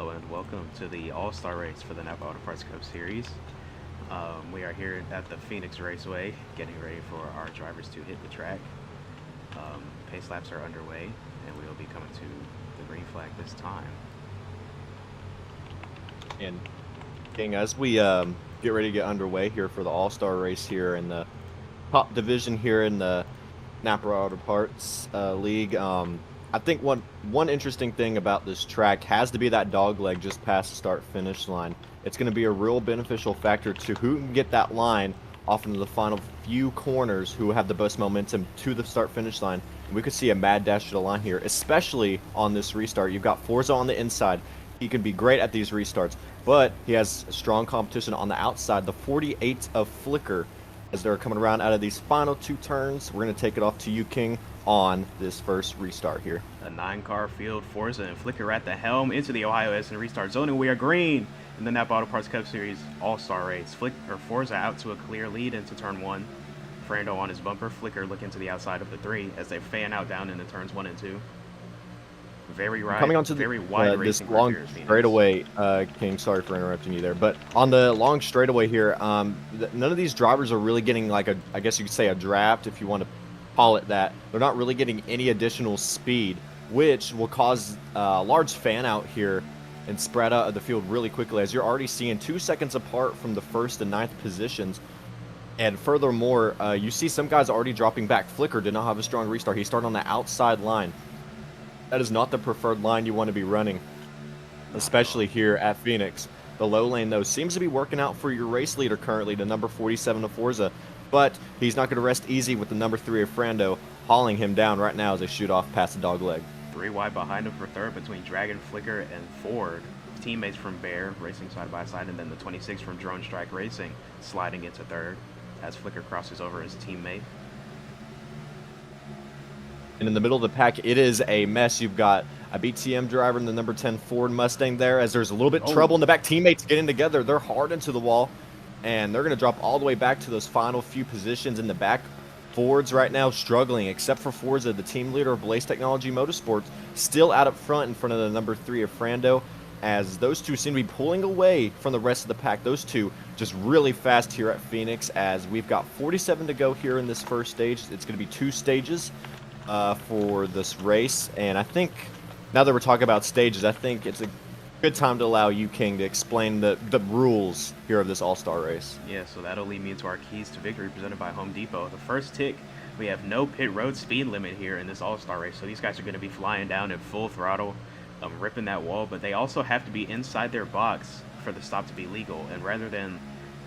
Hello and welcome to the All-Star Race for the Napa Auto Parts Cup Series. We are here at the Phoenix Raceway getting ready for our drivers to hit the track. Pace laps are underway and we will be coming to the green flag this time. And King, as we get ready to get underway here for the All-Star Race here in the top division here in the Napa Auto Parts League, I think one interesting thing about this track has to be that dog leg just past the start-finish line. It's going to be a real beneficial factor to who can get that line off into the final few corners, who have the most momentum to the start-finish line. And we could see a mad dash to the line here, especially on this restart. You've got Forza on the inside. He can be great at these restarts, but he has strong competition on the outside. The 48 of Flicker, as they're coming around out of these final two turns. We're going to take it off to you, King, on this first restart here. A 9-car field, Forza and Flicker at the helm into the Ohio S and restart zone, and we are green in the Napa Auto Parts Cup Series All-Star Race. Forza out to a clear lead into turn 1. Frando on his bumper, Flicker looking to the outside of the 3 as they fan out down into turns 1 and 2. Coming onto this long straightaway, King, sorry for interrupting you there, but on the long straightaway here, none of these drivers are really getting like I guess you could say a draft, if you want to call it that. They're not really getting any additional speed, which will cause a large fan out here and spread out of the field really quickly, as you're already seeing 2 seconds apart from the 1st and 9th positions. And furthermore, you see some guys already dropping back. Flicker did not have a strong restart. He started on the outside line. That is not the preferred line you want to be running, especially here at Phoenix. The low lane, though, seems to be working out for your race leader currently, the number 47 of Forza, but he's not going to rest easy with the number 3 of Frando hauling him down right now as they shoot off past the dog leg. 3 wide behind him for third between Dragon, Flicker, and Ford. Teammates from Bear racing side by side, and then the 26 from Drone Strike Racing sliding into third as Flicker crosses over his teammate. And in the middle of the pack, it is a mess. You've got a BTM driver and the number 10 Ford Mustang there, as there's a little bit trouble in the back. Teammates getting together. They're hard into the wall, and they're going to drop all the way back to those final few positions in the back. Ford's right now struggling, except for Forza, the team leader of Blaze Technology Motorsports, still out up front in front of the number 3 of Frando, as those two seem to be pulling away from the rest of the pack. Those two just really fast here at Phoenix, as we've got 47 to go here in this first stage. It's going to be 2 stages for this race, and I think now that we're talking about stages, I think it's a good time to allow you, King, to explain the rules here of this all-star race. Yeah, so that'll lead me into our keys to victory presented by Home Depot. The first tick, we have no pit road speed limit here in this all-star race, so these guys are going to be flying down at full throttle, ripping that wall, but they also have to be inside their box for the stop to be legal, and rather than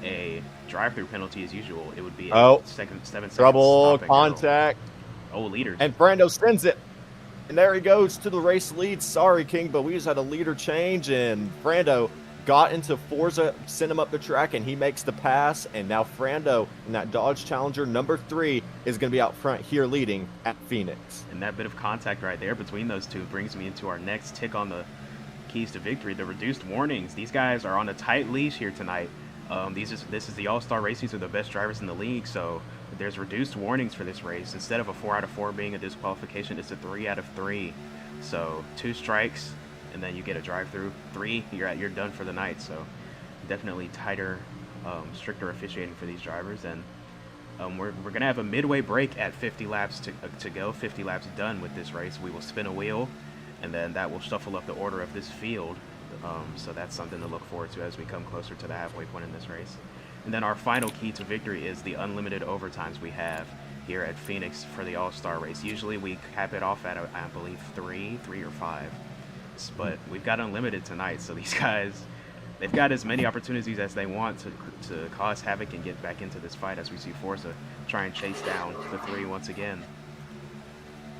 a drive-through penalty as usual, it would be a 7 seconds trouble, stop contact. Oh, leader. And Frando sends it. And there he goes to the race lead. Sorry, King, but we just had a leader change, and Frando got into Forza, sent him up the track, and he makes the pass. And now Frando in that Dodge Challenger number 3 is going to be out front here leading at Phoenix. And that bit of contact right there between those two brings me into our next tick on the keys to victory, the reduced warnings. These guys are on a tight leash here tonight. This is the all-star race. These are the best drivers in the league, so there's reduced warnings for this race. Instead of a 4 out of 4 being a disqualification, it's a 3 out of 3. So 2 strikes, and then you get a drive-through. 3, you're done for the night. So definitely tighter, stricter officiating for these drivers. And we're gonna have a midway break at 50 laps to go. 50 laps done with this race. We will spin a wheel, and then that will shuffle up the order of this field. So that's something to look forward to as we come closer to the halfway point in this race. And then our final key to victory is the unlimited overtimes we have here at Phoenix for the All-Star race. Usually we cap it off at, I believe, 3 or 5. But we've got unlimited tonight, so these guys, they've got as many opportunities as they want to cause havoc and get back into this fight, as we see Forza try and chase down the 3 once again.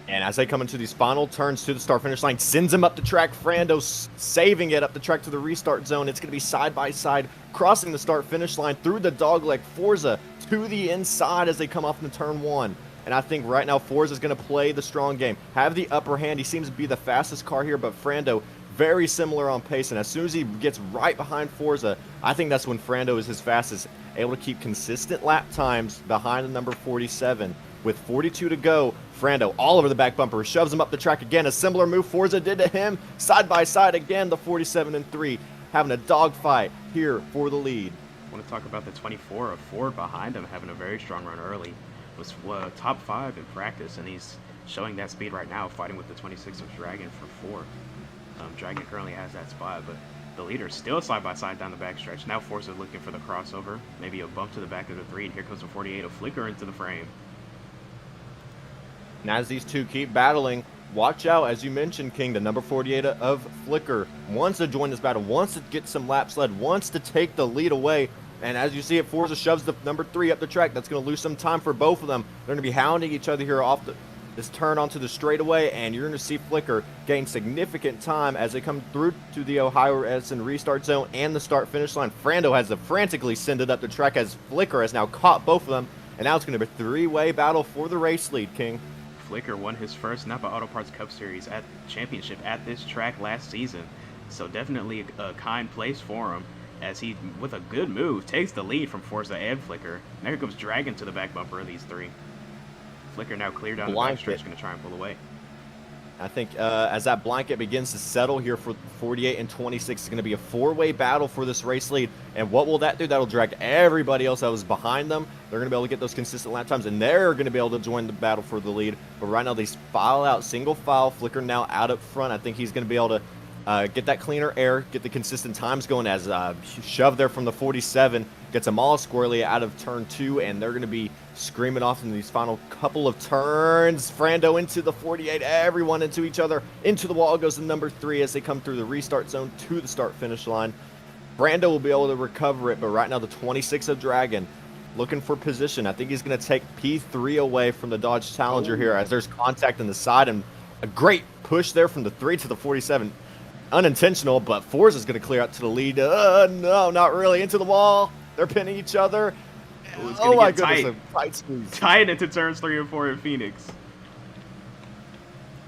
And as they come into these final turns to the start-finish line, sends him up the track. Frando saving it up the track to the restart zone. It's going to be side-by-side, crossing the start-finish line through the dogleg. Forza to the inside as they come off into turn 1. And I think right now Forza is going to play the strong game, have the upper hand. He seems to be the fastest car here, but Frando very similar on pace. And as soon as he gets right behind Forza, I think that's when Frando is his fastest, able to keep consistent lap times behind the number 47. With 42 to go, Frando all over the back bumper, shoves him up the track again. A similar move Forza did to him. Side by side again, the 47 and 3 having a dogfight here for the lead. I want to talk about the 24 of Ford behind him, having a very strong run early. Was top 5 in practice, and he's showing that speed right now, fighting with the 26 of Dragon for 4th. Dragon currently has that spot, but the leader's still side by side down the backstretch. Now Forza looking for the crossover, maybe a bump to the back of the 3, and here comes the 48 of Flicker into the frame. And as these two keep battling, watch out, as you mentioned, King, the number 48 of Flicker wants to join this battle, wants to get some laps led, wants to take the lead away. And as you see it, Forza shoves the number 3 up the track. That's going to lose some time for both of them. They're going to be hounding each other here off this turn onto the straightaway, and you're going to see Flicker gain significant time as they come through to the Ohio Edison restart zone and the start-finish line. Frando has to frantically send it up the track as Flicker has now caught both of them, and now it's going to be a 3-way battle for the race lead, King. Flicker won his first Napa Auto Parts Cup Series championship at this track last season, so definitely a kind place for him, as he, with a good move, takes the lead from Forza and Flicker. Now here comes Dragon to the back bumper of these 3. Flicker now clear down the backstretch, going to try and pull away. I think as that blanket begins to settle here for 48 and 26, it's going to be a 4-way battle for this race lead. And what will that do? That'll drag everybody else that was behind them. They're going to be able to get those consistent lap times, and they're going to be able to join the battle for the lead. But right now, they file out, single file. Flicker now out up front. I think he's going to be able to get that cleaner air, get the consistent times going as shove there from the 47, gets them all squarely out of turn 2, and they're going to be screaming off in these final couple of turns. Frando into the 48, everyone into each other. Into the wall goes the number 3 as they come through the restart zone to the start-finish line. Frando will be able to recover it, but right now the 26 of Dragon looking for position. I think he's going to take P3 away from the Dodge Challenger here as there's contact on the side, and a great push there from the 3 to the 47. Unintentional, but Forza's going to clear out to the lead. No, not really. Into the wall. They're pinning each other. Oh my goodness, a tight squeeze. Tight into turns 3 and 4 in Phoenix.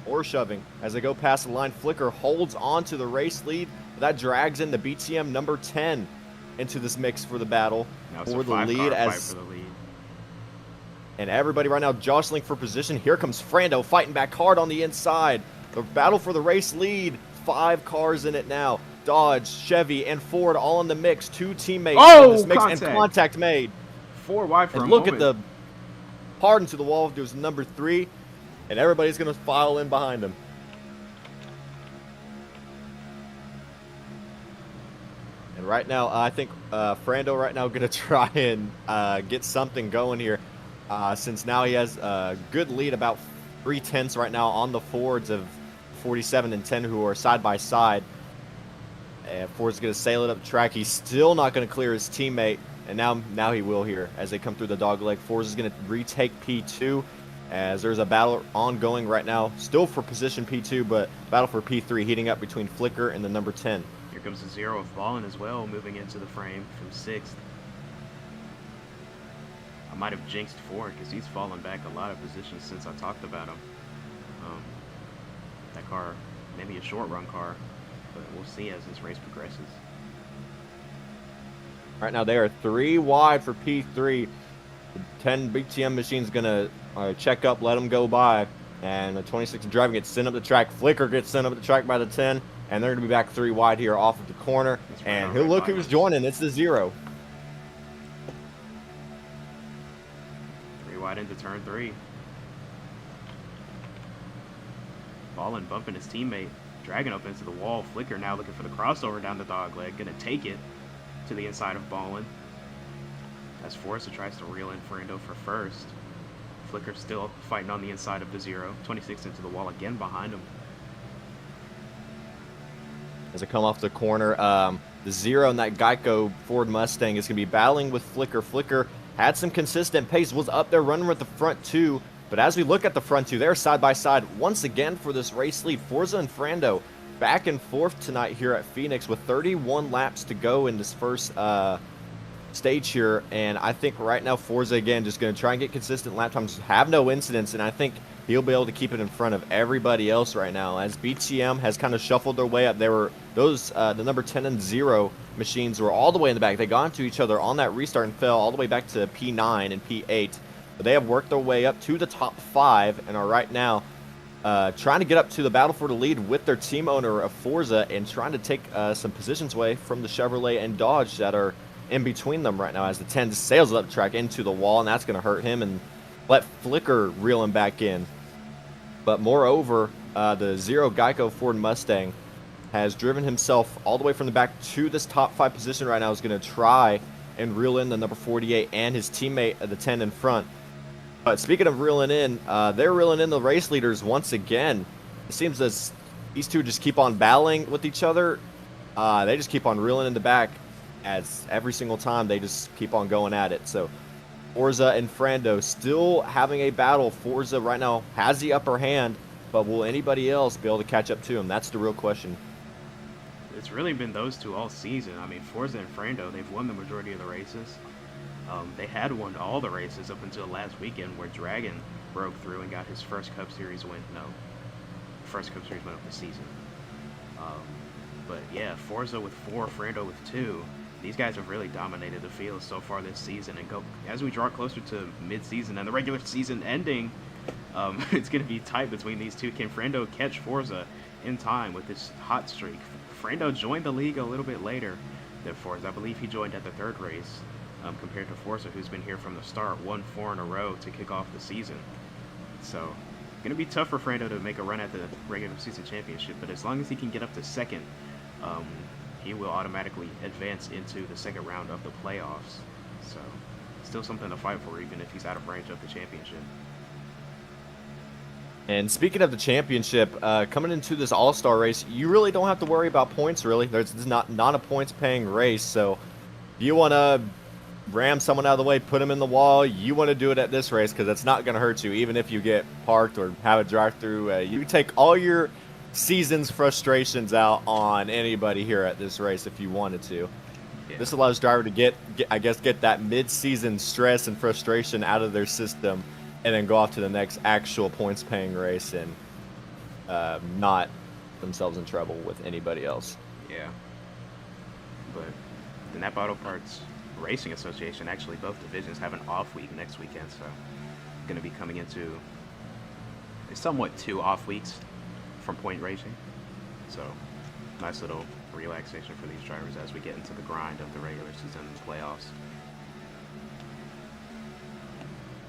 Or shoving. As they go past the line, Flicker holds on to the race lead. That drags in the BTM number 10 into this mix for the battle. For the lead. And everybody right now jostling for position. Here comes Frando fighting back hard on the inside. The battle for the race lead. 5 cars in it now. Dodge, Chevy, and Ford all in the mix. 2 teammates in this mix, and contact made. 4 wide for a look moment. at the hard into the wall. There's number 3, and everybody's going to file in behind him. And right now, I think Frando right now going to try and get something going here, since now he has a good lead, about 3/10 right now on the Fords of 47 and 10 who are side by side. And Ford's going to sail it up the track. He's still not going to clear his teammate, and now he will here as they come through the dogleg. Ford is going to retake P2 as there's a battle ongoing right now, still for position P2, but battle for P3 heating up between Flicker and the number 10. Here comes the 0 of Ballin as well, moving into the frame from 6th. I might have jinxed Ford because he's fallen back a lot of positions since I talked about him. That car, maybe a short run car, but we'll see as this race progresses. Right now they are 3 wide for P3. The 10 BTM machine's going to check up, let them go by, and the 26 driving gets sent up the track. Flicker gets sent up the track by the 10, and they're going to be back 3 wide here off of the corner. And look who's joining. It's the 0. 3 wide into turn 3. Ballin bumping his teammate. Dragging up into the wall. Flicker now looking for the crossover down the dog leg. Gonna take it to the inside of Ballin. As Forza tries to reel in Frando for first. Flicker still fighting on the inside of the 0. 26 into the wall again behind him. As they come off the corner, the 0 in that Geico Ford Mustang is going to be battling with Flicker. Flicker had some consistent pace, was up there running with the front 2. But as we look at the front 2, they're side by side once again for this race lead. Forza and Frando back and forth tonight here at Phoenix with 31 laps to go in this first stage here. And I think right now Forza, again, just going to try and get consistent lap times, have no incidents, and I think he'll be able to keep it in front of everybody else right now. As BTM has kind of shuffled their way up, there were those, the number 10 and 0 machines were all the way in the back. They got into each other on that restart and fell all the way back to P9 and P8. But they have worked their way up to the top 5 and are right now trying to get up to the battle for the lead with their team owner of Forza and trying to take some positions away from the Chevrolet and Dodge that are in between them right now as the 10 sails up the track into the wall, and that's going to hurt him and let Flicker reel him back in. But moreover, the Zero Geico Ford Mustang has driven himself all the way from the back to this top 5 position right now. Is going to try and reel in the number 48 and his teammate at the 10 in front. But speaking of reeling in, they're reeling in the race leaders once again. It seems as these two just keep on battling with each other. They just keep on reeling in the back as every single time they just keep on going at it. So Forza and Frando still having a battle. Forza right now has the upper hand, but will anybody else be able to catch up to him? That's the real question. It's really been those two all season. I mean, Forza and Frando, they've won the majority of the races. They had won all the races up until last weekend where Dragon broke through and got his first Cup Series win. No, first Cup Series win of the season. But yeah, Forza with 4, Frando with 2. These guys have really dominated the field so far this season, and as we draw closer to mid-season and the regular season ending, it's going to be tight between these two. Can Frando catch Forza in time with this hot streak? Frando joined the league a little bit later than Forza. I believe he joined at the 3rd race, compared to Forza, who's been here from the start, won 4 in a row to kick off the season. So, going to be tough for Frando to make a run at the regular season championship, but as long as he can get up to 2nd, he will automatically advance into the 2nd round of the playoffs. So, still something to fight for, even if he's out of range of the championship. And speaking of the championship, coming into this all-star race, you really don't have to worry about points, really. There's not a points-paying race, so if you want to ram someone out of the way, put them in the wall, you want to do it at this race because it's not going to hurt you, even if you get parked or have a drive-through. You can take all your season's frustrations out on anybody here at this race if you wanted to. Yeah. This allows driver to get that mid-season stress and frustration out of their system and then go off to the next actual points-paying race and not themselves in trouble with anybody else. Yeah. But the Napa Auto Parts Racing Association, actually both divisions have an off week next weekend, so going to be coming into somewhat 2 off weeks from point racing. So nice little relaxation for these drivers as we get into the grind of the regular season and the playoffs.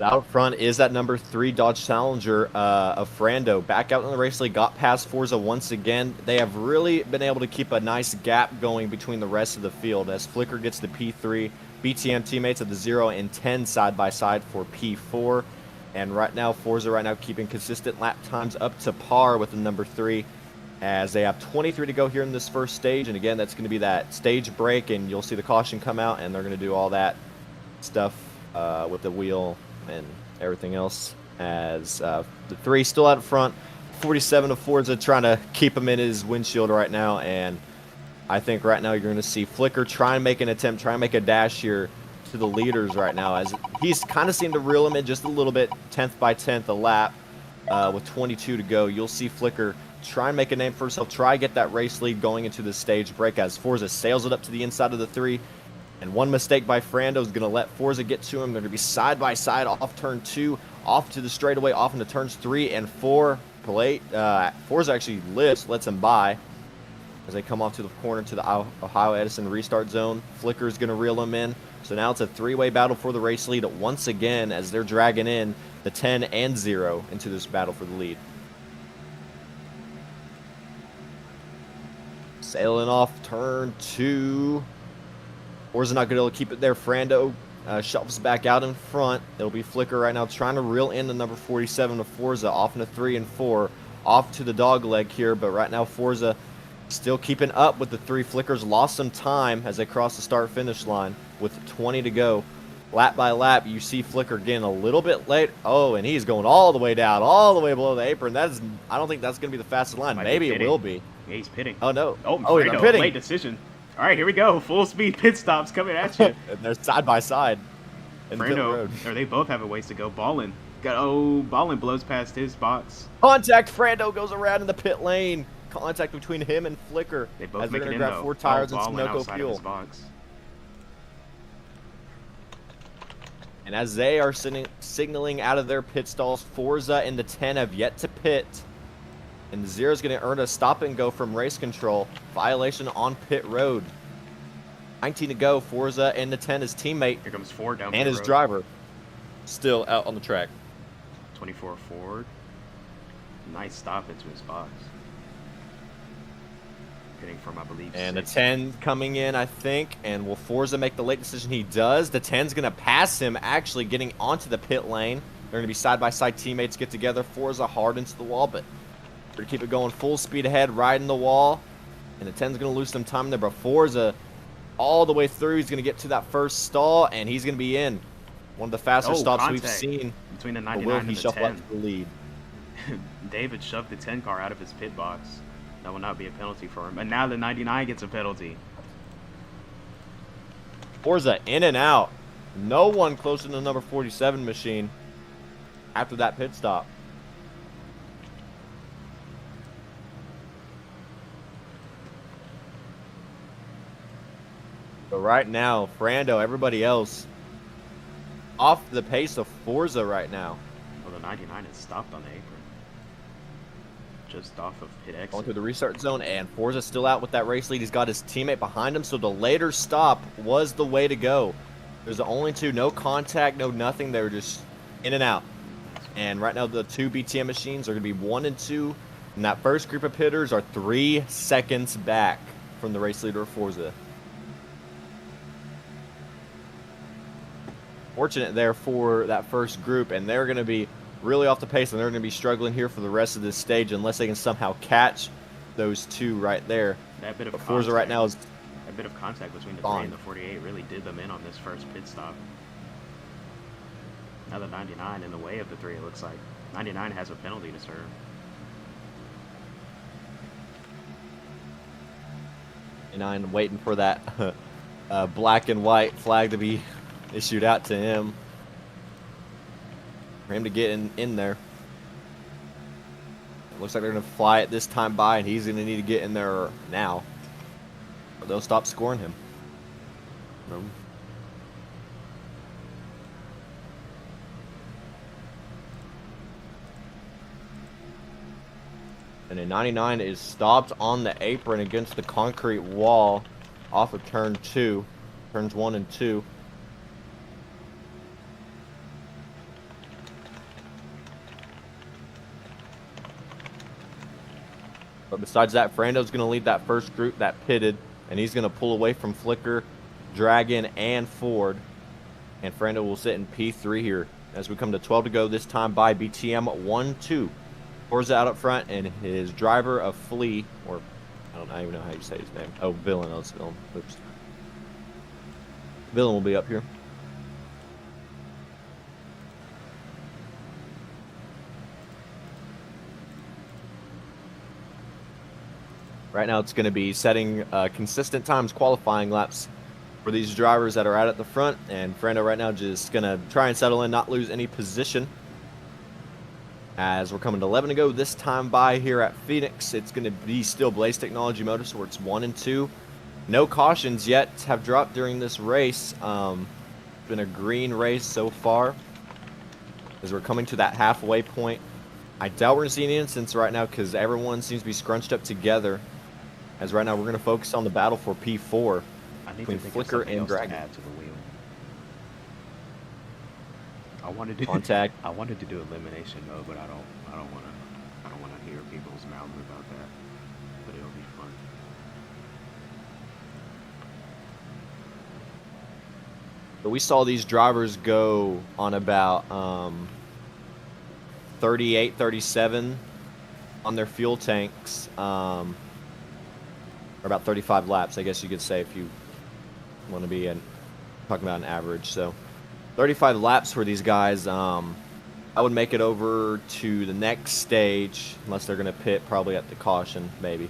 Out front is that number 3 Dodge Challenger of Frando. Back out in the race league, got past Forza once again. They have really been able to keep a nice gap going between the rest of the field as Flicker gets the P3. BTM teammates at the 0 and 10 side by side for P4. And right now, Forza keeping consistent lap times up to par with the number 3 as they have 23 to go here in this first stage. And again, that's going to be that stage break, and you'll see the caution come out, and they're going to do all that stuff with the wheel and everything else as the 3 still out front. 47 of Forza trying to keep him in his windshield right now, and I think right now you're going to see Flicker try and make an attempt, try and make a dash here to the leaders right now as he's kind of seemed to reel him in just a little bit, 10th by 10th a lap with 22 to go. You'll see Flicker try and make a name for himself, try and get that race lead going into the stage break as Forza sails it up to the inside of the 3. And one mistake by Frando is going to let Forza get to him. They're going to be side by side off turn 2, off to the straightaway, off into turns 3 and 4. Forza actually lets him by as they come off to the corner to the Ohio Edison restart zone. Flicker is going to reel him in. So now it's a 3-way battle for the race lead once again as they're dragging in the 10 and 0 into this battle for the lead. Sailing off turn 2. Forza not going to be able to keep it there. Frando shuffles back out in front. It'll be Flicker right now trying to reel in the number 47 of Forza off into 3 and 4. Off to the dog leg here, but right now Forza still keeping up with the 3. Flicker's lost some time as they cross the start-finish line with 20 to go. Lap by lap, you see Flicker getting a little bit late. Oh, and he's going all the way down, all the way below the apron. I don't think that's going to be the fastest line. Maybe it will be. Yeah, he's pitting. Oh, no. Oh, he's pitting. Late decision. All right, here we go. Full speed pit stops coming at you. And they're side by side. Frando, or they both have a ways to go. Ballin blows past his box. Contact. Frando goes around in the pit lane. Contact between him and Flicker. They both as they're going to grab 4 tires and Sunoco fuel. And as they are signaling out of their pit stalls, Forza and the 10 have yet to pit. And the 0 is going to earn a stop and go from race control. Violation on pit road. 19 to go. Forza and the 10, his teammate. Here comes Ford down and his road. Driver still out on the track. 24 Ford. Nice stop into his box. Getting from, I believe, and 6. the 10 coming in, I think. And will Forza make the late decision? He does. The 10's going to pass him, actually getting onto the pit lane. They're going to be side-by-side teammates get together. Forza hard into the wall, but we're going to keep it going full speed ahead, riding the wall. And the 10's going to lose some time there, but Forza all the way through. He's going to get to that first stall, and he's going to be in. One of the faster stops we've seen. Between the 99 and the 10. Up to the lead. David shoved the 10 car out of his pit box. That will not be a penalty for him. And now the 99 gets a penalty. Forza in and out. No one close to the number 47 machine after that pit stop. But right now, Frando, everybody else, off the pace of Forza right now. Well, the 99 is stopped on the apron. Just off of pit exit. Going through the restart zone, and Forza's still out with that race lead. He's got his teammate behind him, so the later stop was the way to go. There's the only two, no contact, no nothing. They were just in and out. And right now, the two BTM machines are going to be 1 and 2. And that first group of pitters are 3 seconds back from the race leader of Forza. Fortunate there for that first group, and they're going to be really off the pace, and they're going to be struggling here for the rest of this stage unless they can somehow catch those two right there. That bit of contact, Forza right now is a bit of contact between the 3 and the 48 really did them in on this first pit stop. Now the 99 in the way of the 3, it looks like. 99 has a penalty to serve. And I'm waiting for that black and white flag to be issued out to him. For him to get in there. It looks like they're going to fly it this time by, and he's going to need to get in there now. Or they'll stop scoring him. And a 99 is stopped on the apron against the concrete wall off of turn 2. Turns 1 and 2. But besides that, Frando's going to lead that first group that pitted, and he's going to pull away from Flicker, Dragon, and Ford. And Frando will sit in P3 here as we come to 12 to go, this time by BTM 1-2. Forza out up front, and his driver of Flea, or I don't even know how you say his name. Oh, Villain. Oh, it's Villain. Oops. Villain will be up here. Right now, it's going to be setting consistent times, qualifying laps for these drivers that are out at the front. And Frando right now just going to try and settle in, not lose any position. As we're coming to 11 to go, this time by here at Phoenix, it's going to be still Blaze Technology Motorsports 1 and 2. No cautions yet have dropped during this race. It's been a green race so far. As we're coming to that halfway point, I doubt we're going to see any incidents right now because everyone seems to be scrunched up together. As right now, we're going to focus on the battle for P4 between Flicker and Dragon. To add to the wheel. I wanted to contact. I wanted to do elimination mode, but I don't want to hear people's mouths about that. But it'll be fun. But we saw these drivers go on about 38, 37 on their fuel tanks. Or about 35 laps, I guess you could say, if you want to be talking about an average. So 35 laps for these guys. I would make it over to the next stage, unless they're going to pit probably at the caution, maybe.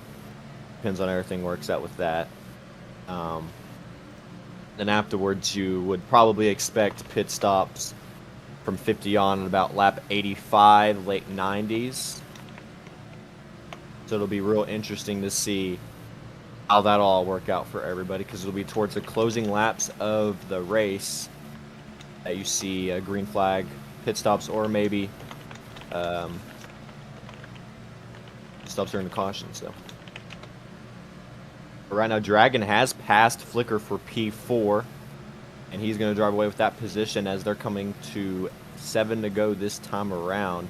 Depends on how everything works out with that. Then afterwards, you would probably expect pit stops from 50 on at about lap 85, late 90s. So it'll be real interesting to see how that'll all work out for everybody, because it'll be towards the closing laps of the race. that you see a green flag, pit stops, or maybe stops during the caution. So but right now, Dragon has passed Flicker for P4, and he's going to drive away with that position as they're coming to 7 to go this time around.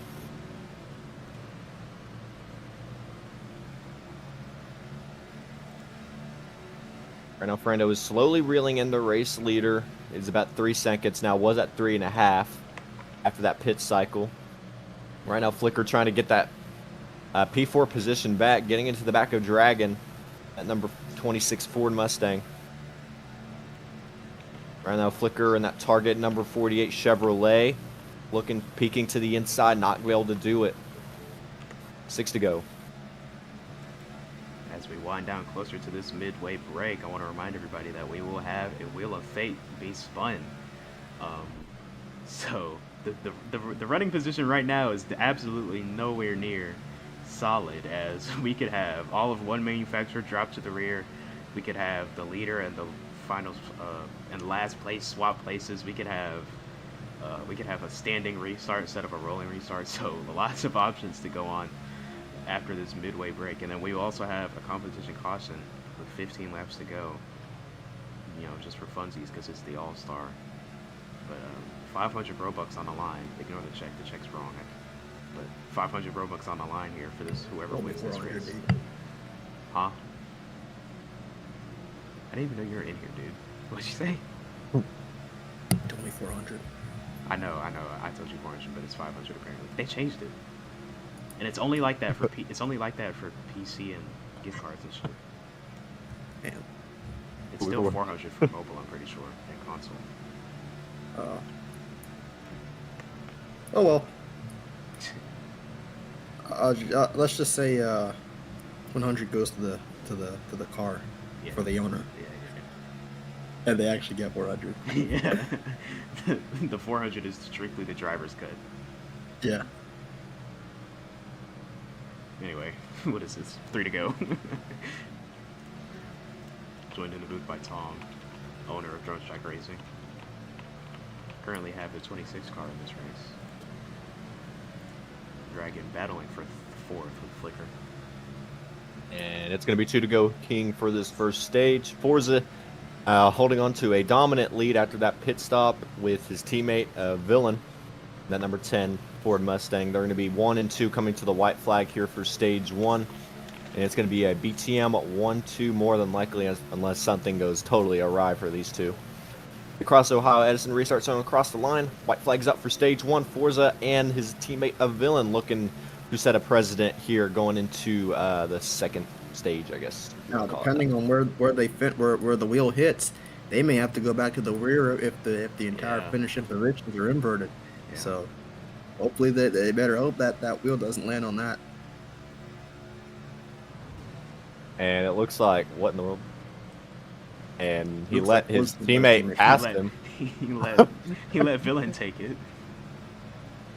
Right now, Fernando is slowly reeling in the race leader. It's about 3 seconds now. Was at 3.5 after that pit cycle. Right now, Flicker trying to get that P4 position back, getting into the back of Dragon at number 26 Ford Mustang. Right now, Flicker and that target number 48 Chevrolet, peeking to the inside, not be able to do it. 6 to go. As we wind down closer to this midway break, I want to remind everybody that we will have a Wheel of Fate be spun. So the running position right now is absolutely nowhere near solid, as we could have all of one manufacturer drop to the rear. We could have the leader and the finals and last place swap places. We could have a standing restart instead of a rolling restart. So lots of options to go on after this midway break. And then we also have a competition caution with 15 laps to go, you know, just for funsies because it's the All-Star. But 500 Robux on the line. Ignore the check. The check's wrong. But 500 Robux on the line here for this, whoever wins this race. Huh? I didn't even know you were in here, dude. What'd you say? 2400. I know. I told you 400, but it's 500 apparently. They changed it, and it's only like that for it's only like that for PC and gift cards and shit. Damn. It's still 400 for mobile, I'm pretty sure, and console. Oh well. Let's just say 100 goes to the car for the owner. Yeah. And they actually get 400. Yeah. The 400 is strictly the driver's cut. Yeah. Anyway, what is this? 3 to go. Joined in the booth by Tom, owner of Drone Strike Racing. Currently have the 26 car in this race. Dragon battling for 4th with Flicker. And it's going to be 2 to go, King, for this first stage. Forza holding on to a dominant lead after that pit stop with his teammate Villain, that number 10 Ford Mustang. They're going to be 1 and 2 coming to the white flag here for stage 1. And it's going to be a BTM 1-2 more than likely, unless something goes totally awry for these two. Across Ohio, Edison restart zone across the line. White flag's up for stage 1. Forza and his teammate Villain looking to set a precedent here going into the second stage, I guess. Now, depending on where they fit, where the wheel hits, they may have to go back to the rear if the entire finishing positions are inverted. Yeah. So hopefully they better hope that wheel doesn't land on that. And it looks like, what in the world? And he let his teammate pass him. He let Villain take it.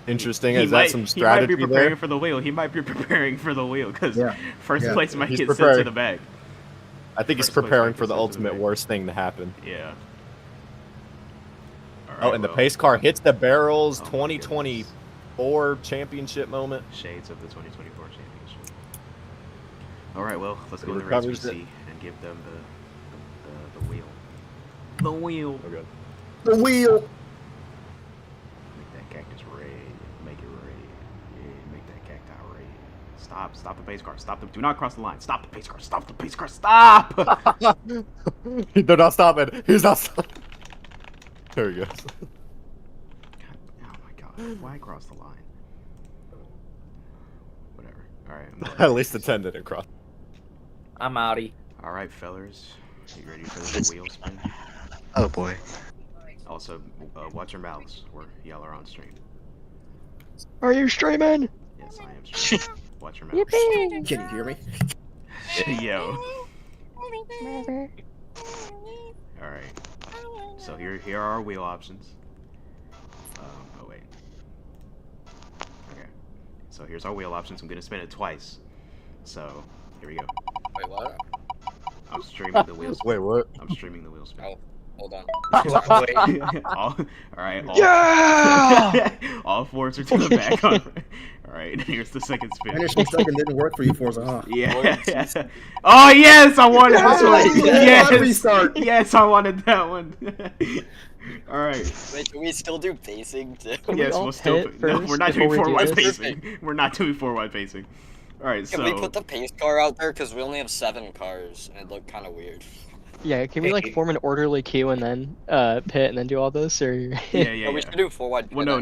Interesting. Is that some strategy there? He might be preparing for the wheel. He might be preparing for the wheel because first place might get sent to the back. I think he's preparing for the ultimate worst thing to happen. Yeah. Right, and the pace car hits the barrels. 2024 championship moment. Shades of the 2024 championship. All right, well, let's go to the race PC and give them the wheel. The wheel. Okay. The wheel. Make that cactus red. Make it red. Yeah, make that cacti red. Stop the pace car. Do not cross the line. Stop the pace car. Stop the pace car. Stop! They're not stopping. He's not stopping. There he goes. Oh my god. Why cross the line? Whatever. Alright. At least the 10 didn't cross. I'm outie. Alright, fellers. Are you ready for the wheel spin? Oh boy. Also, watch your mouths where y'all are on stream. Are you streaming? Yes, I am streaming. Watch your mouths. Can you hear me? Yo. Alright. So here are our wheel options. Oh wait. Okay. So here's our wheel options. I'm gonna spin it twice. So here we go. Wait, what? I'm streaming the wheel spin. Wait, what? I'm streaming the wheel spin. Oh. Hold on. all right. Yeah! All Fords are to the back. All right, here's the second spin. Finishing second didn't work for you, Forza. Huh? Yeah. Oh yes, I wanted this one. Yes. Restart. Yes, I wanted that one. All right. Wait, can we still do pacing too? Yes, all we'll still. pit No, first we're not before doing we do 4-wide this? pacing. We're not doing 4-wide pacing. All right, Can we put the pace car out there? Because we only have 7 cars, and it looked kind of weird. Yeah, can we like form an orderly queue and then pit and then do all this, or? Yeah. We should do 4-wide. Well, no.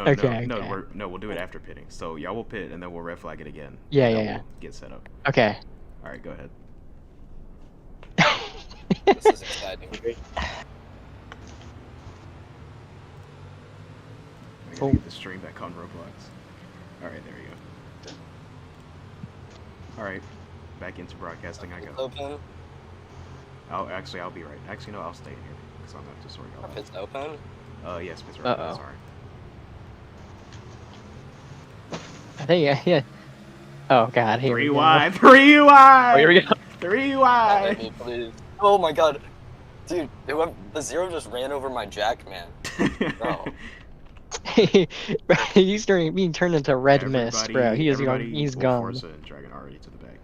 Okay, No, okay. we'll do it after pitting. So y'all will pit, and then we'll red flag it again. Yeah, and then yeah. We'll get set up. Okay. All right, go ahead. This is exciting. I gotta get the stream back on Roblox. All right, there you go. All right, back into broadcasting I go. Open. I'll be right. Actually, no, I'll stay in here because I'm not to sort y'all out. It's open. Yes, Mr. Right. Uh-oh. Sorry. I think yeah. Oh God, here we 3 go. wide, 3 wide. Oh, here we go. 3 Oh, wide. baby, please. Oh my god. Dude, the zero just ran over my jack, man. Bro. He's being turned into red mist, bro. He's gone. Forza and Dragon already to the back.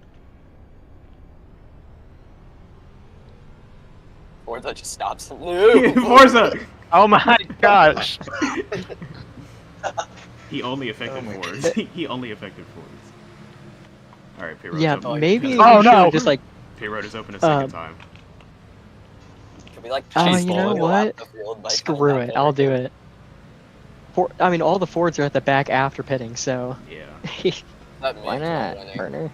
Forza just stops. No. Forza. Oh my gosh. He only affected Fords. He only affected Fords. All right, P-Road. Yeah, open. maybe Oh, we should just like. P-Road is open a second time. Can we like Oh, chase you know Volvo what? off the field, like, Screw on it. that I'll do over? it. I mean, all the Fords are at the back after pitting, so. Yeah. That Why makes not, no winning. partner?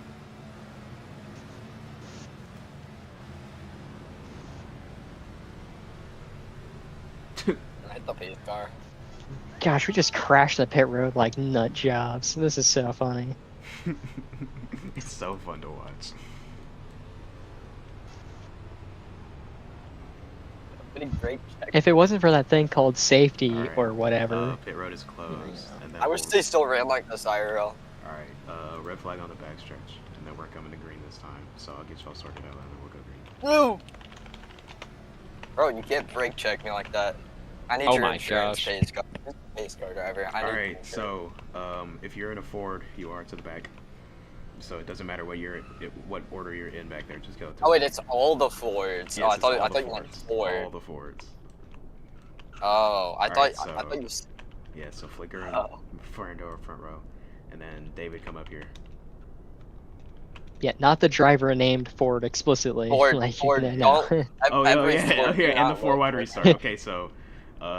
I hit the pace car. Gosh, we just crashed the pit road like nut jobs. This is so funny. It's so fun to watch. Pretty great check. If it wasn't for that thing called safety Alright, or whatever. Pit road is closed. And then I wish they still ran like this IRL. Alright, red flag on the backstretch. And then we're coming to green this time. So I'll get y'all sorted out and then we'll go green. Woo! Bro, you can't brake check me like that. I need Oh your my insurance, gosh. pace car driver. I need your Alright, insurance. so if you're in a Ford, you are to the back. So it doesn't matter what order you're in back there. Just go. To Oh the wait, back. it's all the Fords. Yes, Oh, I it's thought all the you meant Fords. 4. All the Fords. Oh, I Alright, thought I thought you. Yeah, so Flicker and Oh. Fernando front row, and then David come up here. Yeah, not the driver named Ford explicitly. Ford, like, Ford, no. don't- Oh every yeah, Ford and the cannot 4-wide work. restart. Okay, so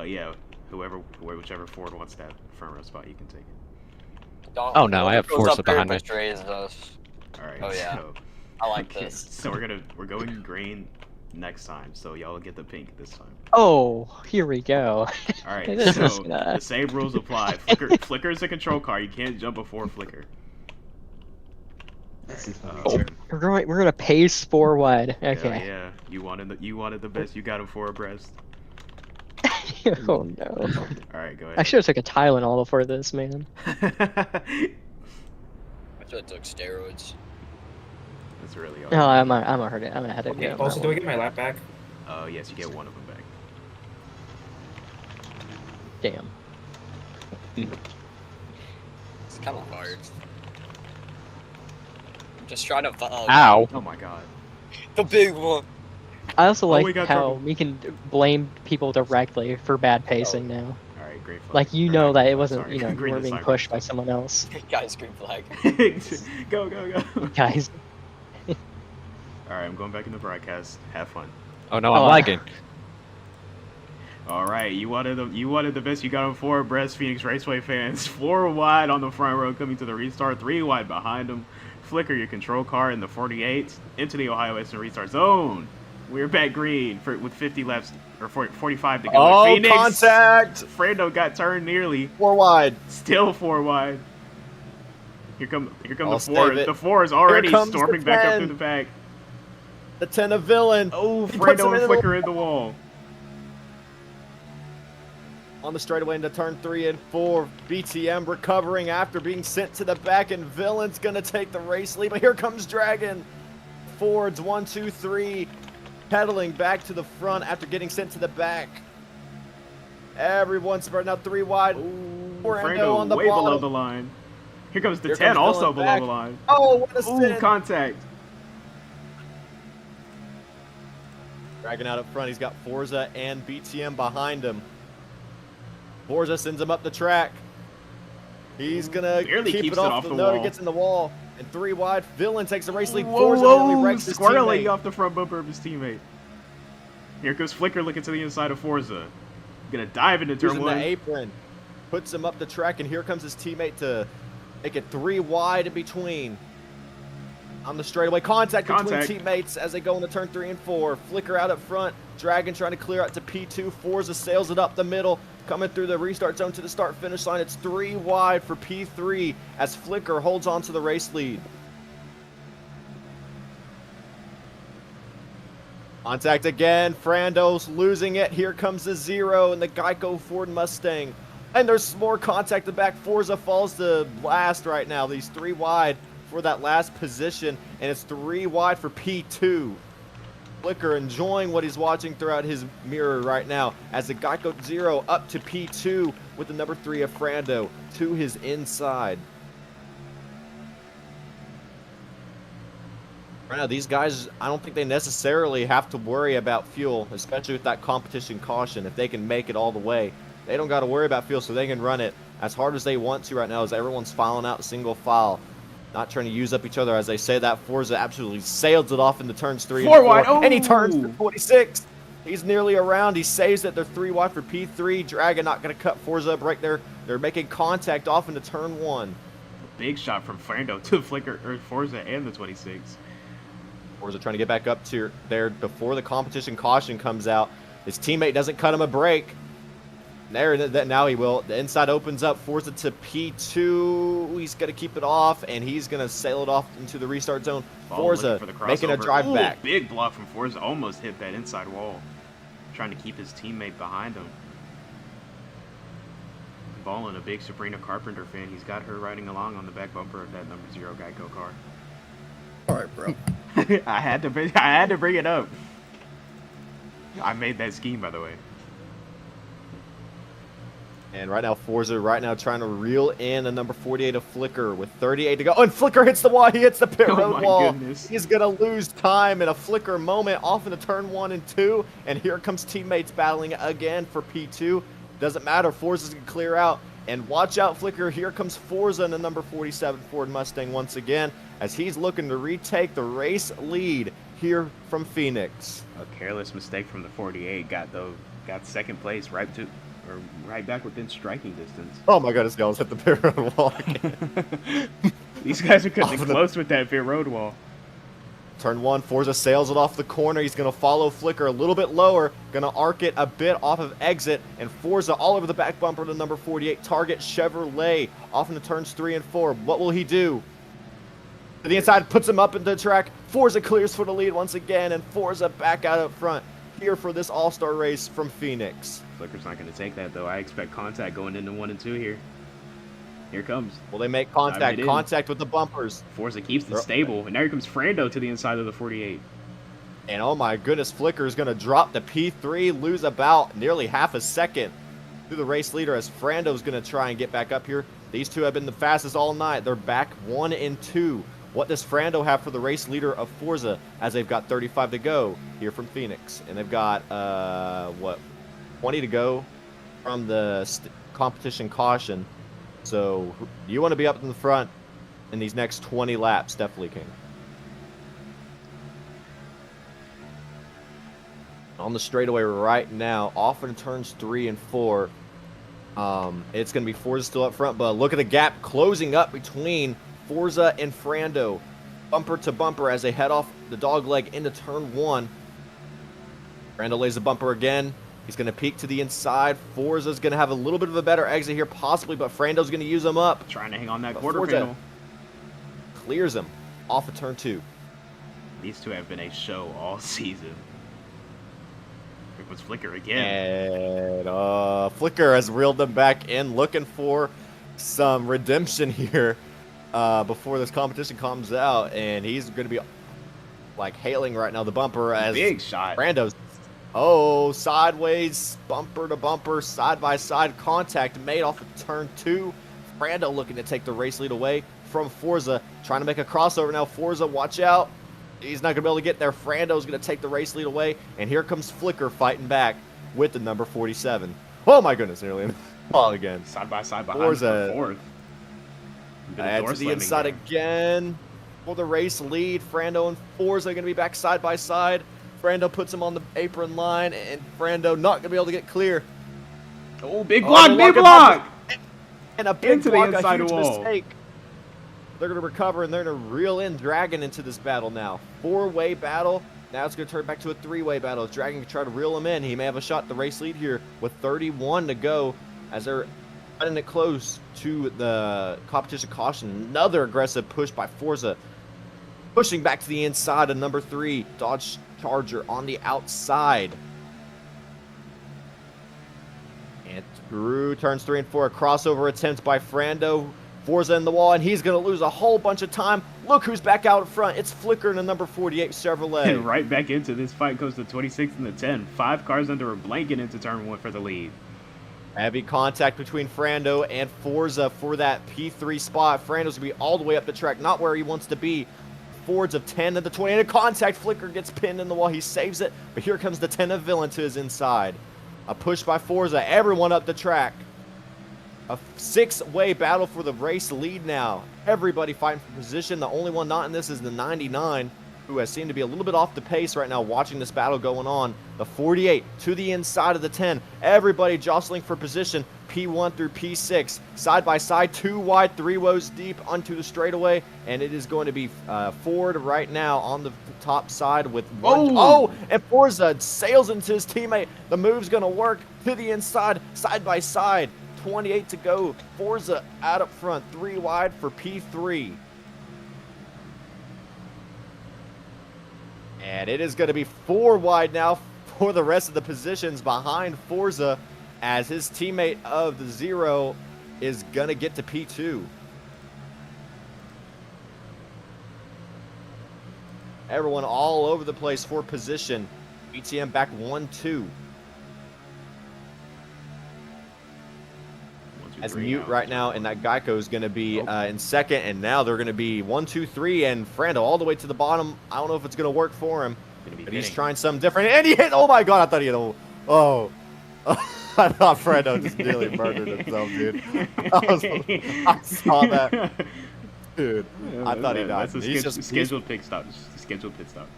yeah, whichever Ford wants that front row spot, you can take it. Don't- Oh, no, I have goes Forza up there behind me. and betrays us. All right. Oh, yeah. So, I like okay, this. So we're going green next time. So y'all get the pink this time. Oh, here we go. All right. This is So gonna- the same rules apply. Flicker is a control car. You can't jump before Flicker. We're gonna pace 4 wide. Okay. Yeah. You wanted the best. You got him 4 abreast. Oh no. All right, go I ahead. should have took a Tylenol for this, man. I should have took steroids. That's really all. No, I'm gonna hurt it. I'm gonna have to Okay, go. also, do I get my lap back? Yes, you get one of them back. Damn. It's kind of hard. I'm just trying to. Ow. Oh my god. The big one. I also we like got how trouble. we can blame people directly for bad pacing now. All right, great. Flag. Like you Or know not that green it flag, wasn't, sorry. you know, you Green were this being time. pushed by someone else. Guys, green flag. Go. Guys. All right, I'm going back in the broadcast. Have fun. Oh no, I'm Oh. lagging. All right, you wanted the best. You got him 4 abreast. Phoenix Raceway fans, 4 wide on the front row coming to the restart. 3 wide behind them. Flicker your control car in the 48 into the Ohio Western restart zone. We're back green with 50 left or 45 to go. Oh, Phoenix, contact! Fredo got turned nearly. 4 wide. Still 4 wide. Here come I'll the 4. save it. The 4 is already comes the storming back up 10. through the back. The 10 of villain. Oh, He puts him Fredo and into the Flicker in the wall. On the straightaway into turn 3 and 4. BTM recovering after being sent to the back, and Villain's gonna take the race lead. But here comes Dragon. Fords 1, 2, 3. pedaling back to the front after getting sent to the back. Everyone spreading out 3 wide. Frando on the way bottom. below the line. Here comes the Here 10 comes also Dylan below back. the line. Oh, what a Ooh, sin. contact. Dragging out up front, he's got Forza and BTM behind him. Forza sends him up the track. He's gonna keep it off the wall. No, he gets in the wall. And 3 wide. Villain takes the race lead. Forza nearly wrecks his squarely teammate. off the front bumper of his teammate. Here goes Flicker looking to the inside of Forza. Gonna dive into turn 1. The apron. Puts him up the track, and here comes his teammate to make it 3 wide in between. On the straightaway, contact between teammates as they go into turn 3 and 4. Flicker out up front. Dragon trying to clear out to P2. Forza sails it up the middle. Coming through the restart zone to the start-finish line. It's 3 wide for P3 as Flicker holds on to the race lead. Contact again. Frando's losing it. Here comes the 0 and the Geico Ford Mustang. And there's more contact at the back. Forza falls to last right now. These 3 wide for that last position. And it's 3 wide for P2. Flicker enjoying what he's watching throughout his mirror right now as the Geico 0 up to P2 with the number 3 of Frando to his inside. Right now, these guys, I don't think they necessarily have to worry about fuel, especially with that competition caution. If they can make it all the way, they don't got to worry about fuel, so they can run it as hard as they want to right now as everyone's filing out single file. Not trying to use up each other. As they say that, Forza absolutely sails it off into turns 3 and 4. Wide. And he turns to 46. He's nearly around. He saves it. They're 3 wide for P3. Dragon not going to cut Forza up right there. They're making contact off into turn 1. Big shot from Frando to Flicker, or Forza and the 26. Forza trying to get back up to there before the competition caution comes out. His teammate doesn't cut him a break. Now he will. The inside opens up. Forza to P2. He's going to keep it off, and he's going to sail it off into the restart zone. Forza making a drive back. Big block from Forza. Almost hit that inside wall. Trying to keep his teammate behind him. Ballin, a big Sabrina Carpenter fan. He's got her riding along on the back bumper of that number 0 Geico car. All right, bro. I had to bring it up. I made that scheme, by the way. And right now, Forza trying to reel in the number 48 of Flicker with 38 to go. Oh, and Flicker hits the wall. He hits the pit road wall. Goodness. He's going to lose time in a Flicker moment off into turn 1 and 2. And here comes teammates battling again for P2. Doesn't matter. Forza's going to clear out. And watch out, Flicker. Here comes Forza in the number 47 Ford Mustang once again as he's looking to retake the race lead here from Phoenix. A careless mistake from the 48 got second place right back within striking distance. Oh my goodness, y'all hit the pit road wall again. These guys are cutting close with that pit road wall. Turn 1, Forza sails it off the corner. He's going to follow Flicker a little bit lower. Going to arc it a bit off of exit. And Forza all over the back bumper to number 48. Target Chevrolet off into turns 3 and 4. What will he do? To the inside, puts him up into the track. Forza clears for the lead once again. And Forza back out up front here for this all-star race from Phoenix. Flicker's not going to take that, though. I expect contact going into 1 and 2 here. Here it comes. Will they make contact? Contact with the bumpers. Forza keeps it stable. And now here comes Frando to the inside of the 48. And oh my goodness, Flicker is going to drop the P3, lose about nearly half a second through the race leader as Frando's going to try and get back up here. These two have been the fastest all night. They're back 1 and 2. What does Frando have for the race leader of Forza as they've got 35 to go here from Phoenix? And they've got, 20 to go from the competition caution. So you want to be up in the front in these next 20 laps, definitely, King. On the straightaway right now, off in turns 3 and 4. It's going to be Forza still up front, but look at the gap closing up between Forza and Frando. Bumper to bumper as they head off the dog leg into turn 1. Frando lays the bumper again. He's going to peek to the inside. Forza's going to have a little bit of a better exit here, possibly, but Frando's going to use him up. Trying to hang on that quarter panel. Clears him off of turn 2. These two have been a show all season. Here was Flicker again. And Flicker has reeled them back in, looking for some redemption here before this competition comes out, and he's going to be like hailing right now the bumper as big shot. Brando's. Oh, sideways, bumper to bumper, side-by-side contact made off of turn 2. Brando looking to take the race lead away from Forza, trying to make a crossover now. Forza, watch out. He's not going to be able to get there. Frando's going to take the race lead away, and here comes Flicker fighting back with the number 47. Oh, my goodness, nearly in the ball again. Side-by-side behind Forza, the fourth. Add to the inside again for the race lead. Frando and Forza are going to be back side-by-side. Frando puts him on the apron line, and Frando not going to be able to get clear. Oh, big block, big block! And a big into block, the inside a huge wall. mistake. They're going to recover, and they're going to reel in Dragon into this battle now. 4-way battle. Now it's going to turn back to a 3-way battle. Dragon can try to reel him in. He may have a shot at the race lead here with 31 to go as they're cutting it close to the competition caution. Another aggressive push by Forza. Pushing back to the inside of number 3, Dodge Charger on the outside. And through turns 3 and 4, a crossover attempt by Frando. Forza in the wall, and he's going to lose a whole bunch of time. Look who's back out in front. It's Flicker in the number 48 Chevrolet. And right back into this fight goes the 26 and the 10. 5 cars under a blanket into turn 1 for the lead. Heavy contact between Frando and Forza for that P3 spot. Frando's going to be all the way up the track, not where he wants to be. Fords of 10 and the 20. And a contact. Flicker gets pinned in the wall. He saves it, but here comes the 10 of Villain to his inside. A push by Forza. Everyone up the track. A 6-way battle for the race lead now. Everybody fighting for position. The only one not in this is the 99, who has seemed to be a little bit off the pace right now watching this battle going on. The 48 to the inside of the 10. Everybody jostling for position. P1 through P6. Side by side, 2 wide, 3 rows deep onto the straightaway. And it is going to be Ford right now on the top side with one. Oh, and Forza sails into his teammate. The move's going to work to the inside, side by side. 28 to go. Forza out up front, 3 wide for P3. And it is going to be 4 wide now for the rest of the positions behind Forza, as his teammate of the 0 is going to get to P2. Everyone all over the place for position. BTM back 1-2. As Mute right now, and that Geico is going to be in second, and now they're going to be 1, 2, 3, and Frando all the way to the bottom. I don't know if it's going to work for him, but he's trying something different, and he hit. Oh my God! I thought he hit. Oh, I thought Frando just nearly murdered himself, dude. I saw that, dude. I thought he died. That's a scheduled pit stop. Just a scheduled pit stop.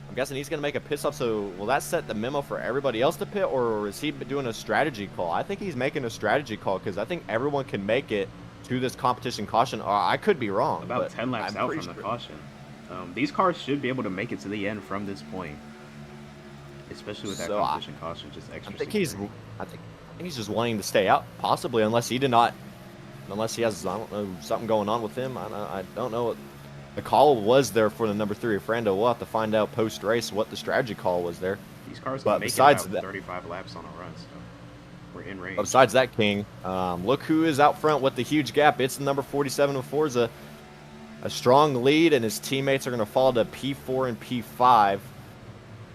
I'm guessing he's going to make a pit stop, so will that set the memo for everybody else to pit, or is he doing a strategy call? I think he's making a strategy call, because I think everyone can make it to this competition caution. I could be wrong. About 10 laps out from the caution. These cars should be able to make it to the end from this point, especially with that competition caution. Just extra. I think he's just wanting to stay out, possibly, unless he has, I don't know, something going on with him. I don't know what the call was there for the number 3 of Frando. We'll have to find out post-race what the strategy call was there. These cars can make it about 35 laps on a run, so we're in range. Besides that, King, look who is out front with the huge gap. It's the number 47 of Forza. A strong lead, and his teammates are going to fall to P4 and P5.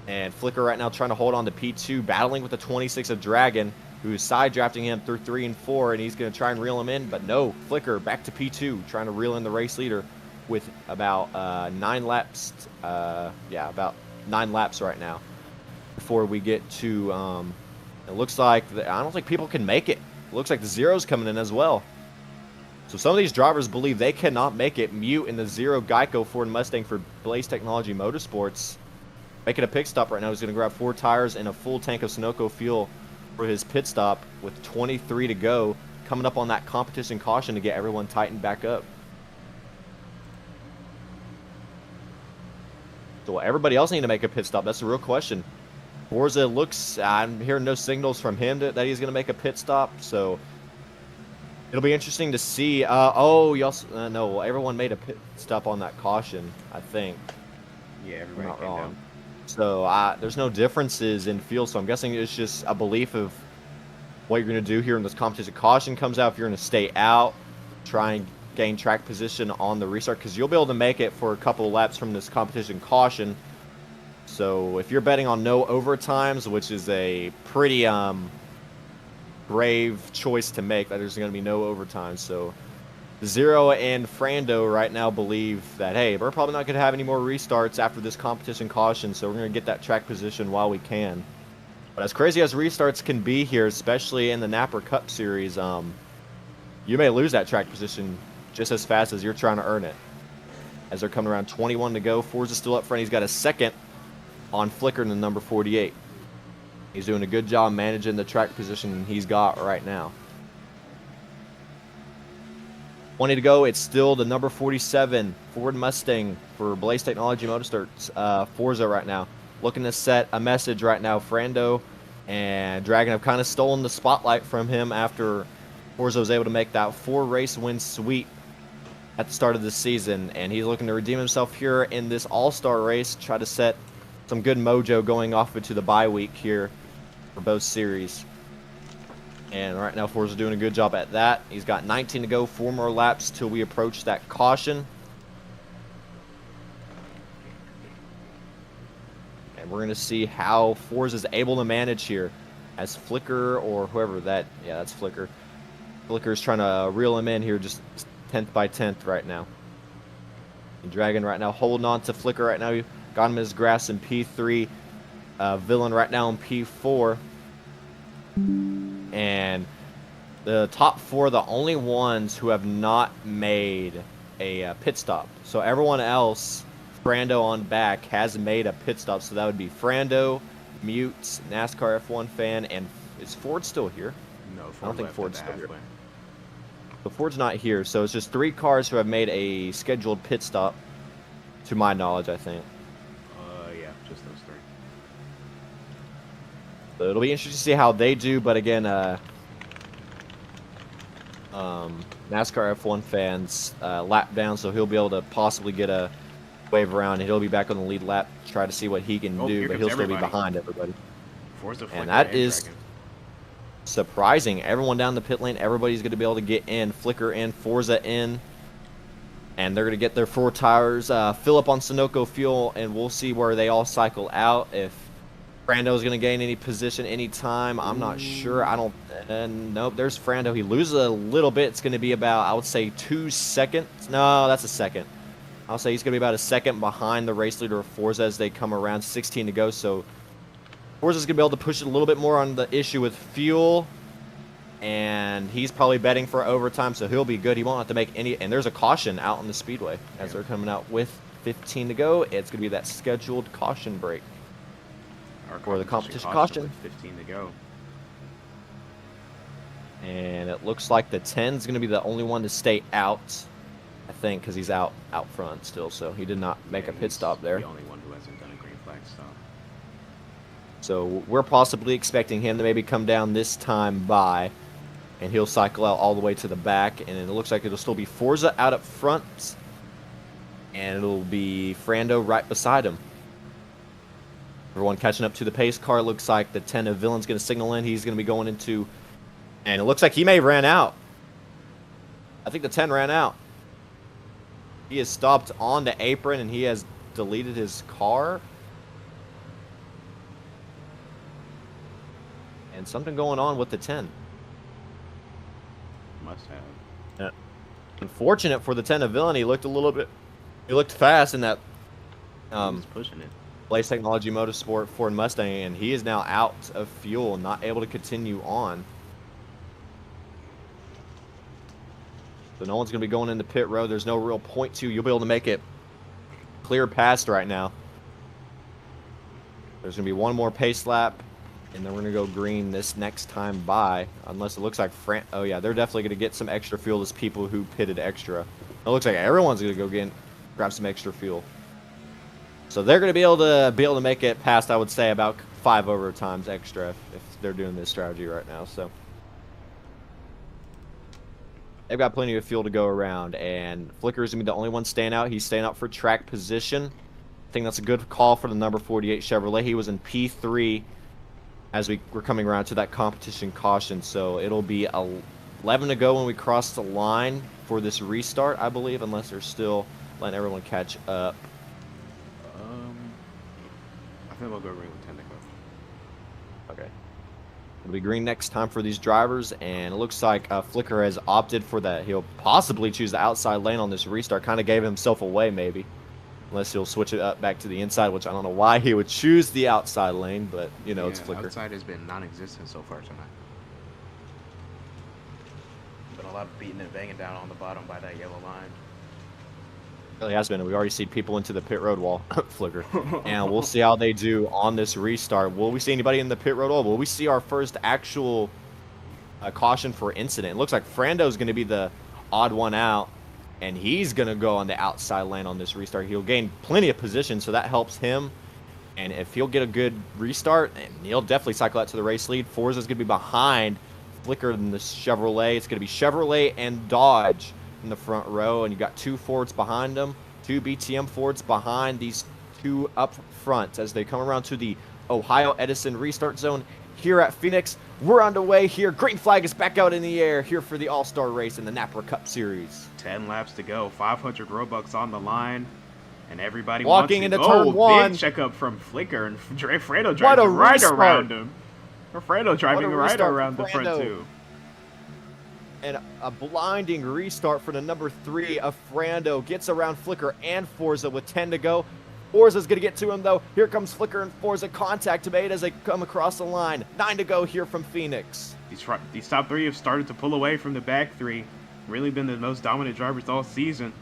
And Flicker right now trying to hold on to P2, battling with the 26 of Dragon, who's side drafting him through 3 and 4, and he's going to try and reel him in. But no, Flicker back to P2, trying to reel in the race leader with about 9 laps. About 9 laps right now before we get to. It looks like I don't think people can make it. It looks like the 0's coming in as well. So some of these drivers believe they cannot make it. Mute in the 0 Geico Ford Mustang for Blaze Technology Motorsports. Making a pit stop right now. He's going to grab 4 tires and a full tank of Sunoco fuel for his pit stop with 23 to go. Coming up on that competition caution to get everyone tightened back up. So everybody else need to make a pit stop. That's the real question. Forza looks, I'm hearing no signals from him that he's going to make a pit stop. So it'll be interesting to see. No, everyone made a pit stop on that caution, I think. Yeah, everybody not came wrong. down. So there's no differences in field. So I'm guessing it's just a belief of what you're going to do here when this competition caution comes out. If you're going to stay out, try and gain track position on the restart, because you'll be able to make it for a couple of laps from this competition caution. So if you're betting on no overtimes, which is a pretty brave choice to make, that there's going to be no overtime. So Zero and Frando right now believe that, hey, we're probably not going to have any more restarts after this competition caution, so we're going to get that track position while we can. But as crazy as restarts can be here, especially in the NAPCS Cup Series, you may lose that track position just as fast as you're trying to earn it. As they're coming around 21 to go, Forza's still up front. He's got a second on Flicker in the number 48. He's doing a good job managing the track position he's got right now. 20 to go. It's still the number 47 Ford Mustang for Blaze Technology Motorsports. Forza right now. Looking to set a message right now. Frando and Dragon have kind of stolen the spotlight from him after Forza was able to make that 4-race win sweep at the start of the season. And he's looking to redeem himself here in this all-star race. Try to set some good mojo going off into the bye week here for both series. And right now Forza's doing a good job at that. He's got 19 to go, 4 more laps till we approach that caution. And we're going to see how Forza's able to manage here as Flicker or whoever that, yeah, that's Flicker. Flicker's trying to reel him in here just 10th by 10th right now. And Dragon right now holding on to Flicker right now. Got him in his grasp in P3. Villain right now in P4. And the top 4 are the only ones who have not made a pit stop. So everyone else, Frando on back, has made a pit stop. So that would be Frando, Mutes, NASCAR F1 fan, and is Ford still here? No, Ford I don't think left Ford's at still the here. halfway. But Ford's not here, so it's just 3 cars who have made a scheduled pit stop, to my knowledge, I think. Yeah, just those 3. So it'll be interesting to see how they do, but again, NASCAR F1 fans lap down, so he'll be able to possibly get a wave around, and he'll be back on the lead lap to try to see what he can do, but he'll still be behind everybody. Forza, Flicker, and that is Dragon. Surprising. Everyone down the pit lane, everybody's going to be able to get in. Flicker in, Forza in, and they're going to get their 4 tires, fill up on Sunoco fuel, and we'll see where they all cycle out. If Frando's going to gain any position anytime, I'm not sure. I don't. Nope, there's Frando. He loses a little bit. It's going to be about, I would say, 2 seconds. No, that's a second. I'll say he's going to be about a second behind the race leader of Forza as they come around. 16 to go, so Forza's going to be able to push it a little bit more on the issue with fuel, and he's probably betting for overtime, so he'll be good. He won't have to make any, and there's a caution out on the speedway as they're coming out with 15 to go. It's going to be that scheduled caution break. Or the competition caution. 15 to go. And it looks like the 10 is going to be the only one to stay out, I think, because he's out front still, so he did not make a pit stop there. The only one who hasn't done a green flag stop. So we're possibly expecting him to maybe come down this time by, and he'll cycle out all the way to the back, and it looks like it'll still be Forza out up front, and it'll be Frando right beside him. Everyone catching up to the pace car. Looks like the 10 of Villain's going to signal in. He's going to be going into, and it looks like he may have ran out. I think the 10 ran out. He has stopped on the apron, and he has deleted his car. And something going on with the 10. Must have. Yeah. Unfortunate for the 10 of Villain. He looked a little bit, he looked fast in that He's pushing it. Blaze Technology Motorsport Ford Mustang, and he is now out of fuel, not able to continue on. So no one's going to be going into pit road. There's no real point to. You'll be able to make it clear past right now. There's going to be one more pace lap, and then we're going to go green this next time by, unless it looks like oh yeah, they're definitely going to get some extra fuel as people who pitted extra. It looks like everyone's going to go grab some extra fuel. So they're going to be able to make it past, I would say, about 5 overtimes extra if they're doing this strategy right now. So they've got plenty of fuel to go around, and Flicker is going to be the only one staying out. He's staying out for track position. I think that's a good call for the number 48 Chevrolet. He was in P3 as we were coming around to that competition caution. So it'll be 11 to go when we cross the line. for this restart, I believe, unless they're still letting everyone catch up. I think we'll go green with 10 to go. Okay. It'll be green next time for these drivers, and it looks like Flicker has opted for that. He'll possibly choose the outside lane on this restart. Kind of gave himself away, maybe. Unless he'll switch it up back to the inside, which I don't know why he would choose the outside lane, but, you know, it's Flicker. Outside has been non-existent so far tonight. Been a lot of beating and banging down on the bottom by that yellow line. Really has been. We already see people into the pit road wall, Flicker. And we'll see how they do on this restart. Will we see anybody in the pit road wall? Will we see our first actual caution for incident? It looks like Frando's going to be the odd one out, and he's going to go on the outside lane on this restart. He'll gain plenty of position, so that helps him. And if he'll get a good restart, and he'll definitely cycle out to the race lead. Forza's going to be behind Flicker in the Chevrolet. It's going to be Chevrolet and Dodge in the front row, and you've got 2 Fords behind them, 2 BTM Fords behind these 2 up front as they come around to the Ohio Edison restart zone here at Phoenix. We're underway here. Green flag is back out in the air here for the All-Star race in the NAPCS Cup Series. 10 laps to go, 500 Robux on the line, and everybody walking wants into turn 1. Big checkup from Flicker, and Fredo driving right around him. Fredo driving right around the front 2. And a blinding restart for the number 3 of Frando. Gets around Flicker and Forza with 10 to go. Forza's going to get to him, though. Here comes Flicker and Forza. Contact made as they come across the line. 9 to go here from Phoenix. These top 3 have started to pull away from the back 3. Really been the most dominant drivers all season.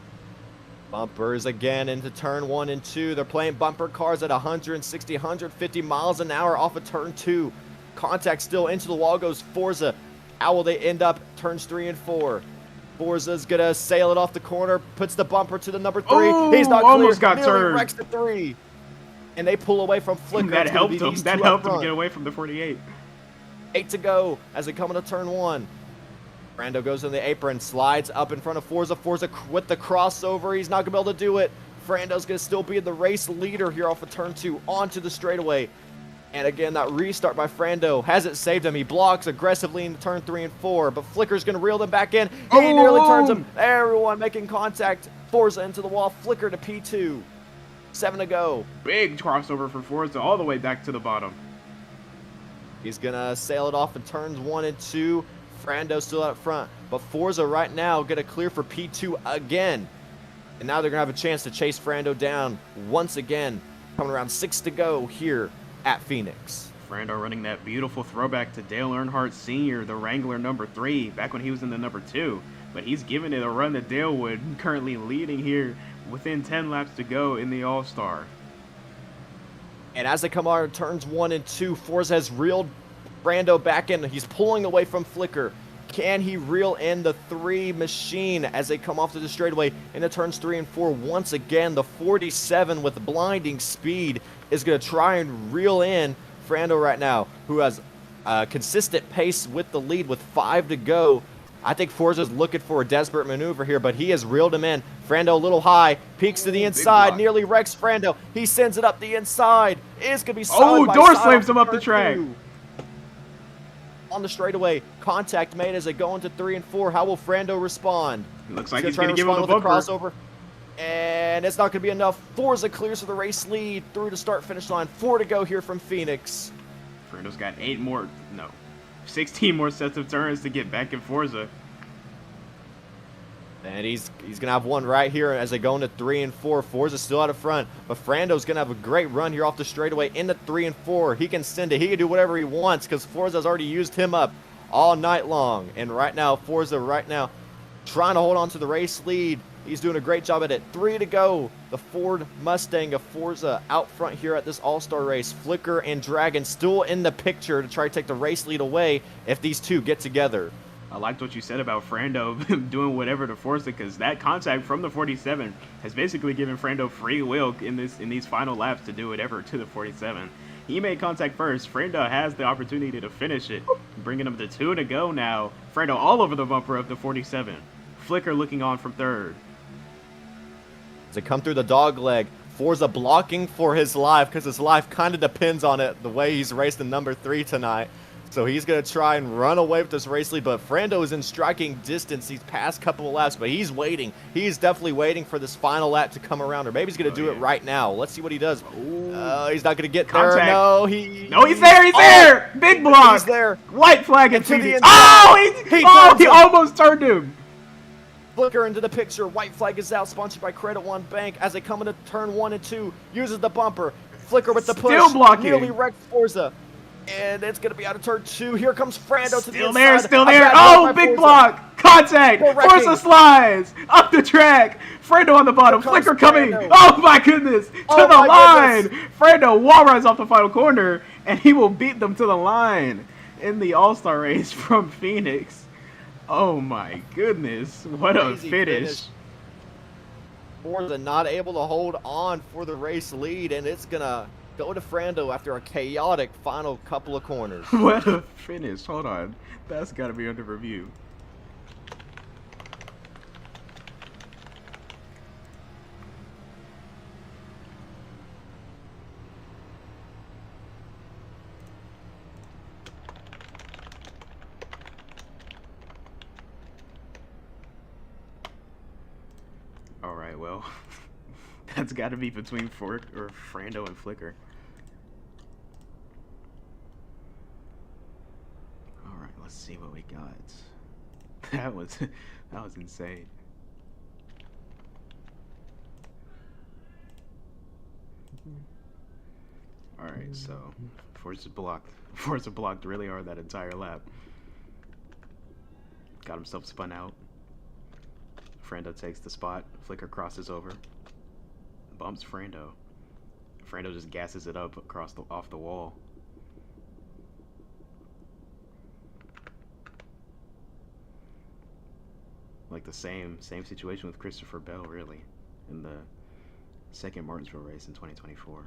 Bumpers again into turn 1 and 2. They're playing bumper cars at 160, 150 miles an hour off of turn 2. Contact still into the wall goes Forza. How will they end up turns 3 and 4? Forza's going to sail it off the corner, puts the bumper to the number 3. Oh, he's not clear. Almost got turned. Wrecks the 3. And they pull away from Flicker. That helped him. That helped him get away from the 48. 8 to go as they come into turn 1. Brando goes in the apron, slides up in front of Forza. Forza with the crossover. He's not going to be able to do it. Frando's going to still be the race leader here off of turn 2 onto the straightaway. And again, that restart by Frando hasn't saved him. He blocks aggressively in turn 3 and 4, but Flicker's going to reel them back in. He nearly turns him. Everyone making contact. Forza into the wall. Flicker to P2. 7 to go. Big crossover for Forza all the way back to the bottom. He's going to sail it off in turns 1 and 2. Frando still out front, but Forza right now going to clear for P2 again. And now they're going to have a chance to chase Frando down once again. Coming around 6 to go here at Phoenix. Frando running that beautiful throwback to Dale Earnhardt Sr., the Wrangler number 3, back when he was in the number 2. But he's giving it a run to Dale Wood, currently leading here within 10 laps to go in the All-Star. And as they come on turns 1 and 2, Forza has reeled Frando back in. He's pulling away from Flicker. Can he reel in the 3 machine as they come off to the straightaway into turns 3 and 4? Once again, the 47 with blinding speed is going to try and reel in Frando right now, who has a consistent pace with the lead with 5 to go. I think Forza's looking for a desperate maneuver here, but he has reeled him in. Frando a little high, peeks to the inside, nearly wrecks Frando. He sends it up the inside. It's going to be solid. Oh, door slams him up the track. On the straightaway, contact made as they go into 3 and 4. How will Frando respond? Looks like he's going to give him the bumper. Crossover. And it's not going to be enough. Forza clears for the race lead through to start-finish line. 4 to go here from Phoenix. Frando's got 16 more sets of turns to get back in Forza. And he's going to have one right here as they go into 3 and 4. Forza's still out of front, but Frando's going to have a great run here off the straightaway into 3 and 4. He can send it. He can do whatever he wants because Forza's already used him up all night long. And right now, Forza trying to hold on to the race lead. He's doing a great job at it. 3 to go. The Ford Mustang of Forza out front here at this All-Star race. Flicker and Dragon still in the picture to try to take the race lead away if these two get together. I liked what you said about Frando doing whatever to Forza, because that contact from the 47 has basically given Frando free will in these final laps to do whatever to the 47. He made contact first. Frando has the opportunity to finish it, bringing him to 2 to go now. Frando all over the bumper of the 47. Flicker looking on from 3rd. As they come through the dog leg, Forza blocking for his life because his life kind of depends on it, the way he's raced in number 3 tonight. So he's going to try and run away with this race lead, but Frando is in striking distance these past couple of laps, but he's waiting. He's definitely waiting for this final lap to come around, or maybe he's going to do it right now. Let's see what he does. He's not going to get there. No, he's there. He's there. Big block. He's there. White flag into the he almost turned him. Flicker into the picture. White flag is out, sponsored by Credit One Bank as they come into turn 1 and 2. Uses the bumper. Flicker with the push. Still blocking. Nearly wrecked Forza. And it's going to be out of turn 2. Here comes Frando to the inside. Still there. Oh, big block. Contact. Forza slides. Up the track. Frando on the bottom. Flicker coming. Oh, my goodness. To the line. Frando wall runs off the final corner, and he will beat them to the line in the All-Star race from Phoenix. Oh, my goodness. What a finish. Forza not able to hold on for the race lead, and it's going to go to Frando after a chaotic final couple of corners. What a finish. Hold on. That's got to be under review. All right, well, that's got to be between Frando and Flicker. Let's see what we got. That was insane. All right, so Forza blocked really hard that entire lap. Got himself spun out. Frando takes the spot. Flicker crosses over. Bumps Frando. Frando just gasses it up off the wall. Like the same situation with Christopher Bell, really, in the second Martinsville race in 2024.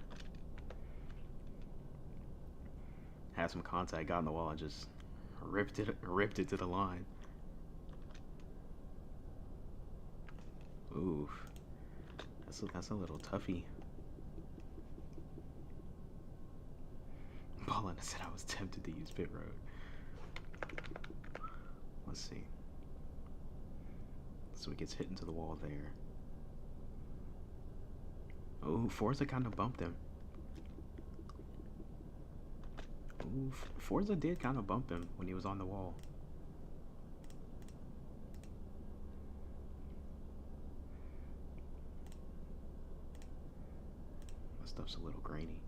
Had some contact, got on the wall, and just ripped it to the line. Oof, that's a little toughy. Ballin said I was tempted to use pit road. Let's see. So he gets hit into the wall there. Oh, Forza kind of bumped him. Ooh, Forza did kind of bump him when he was on the wall. That stuff's a little grainy.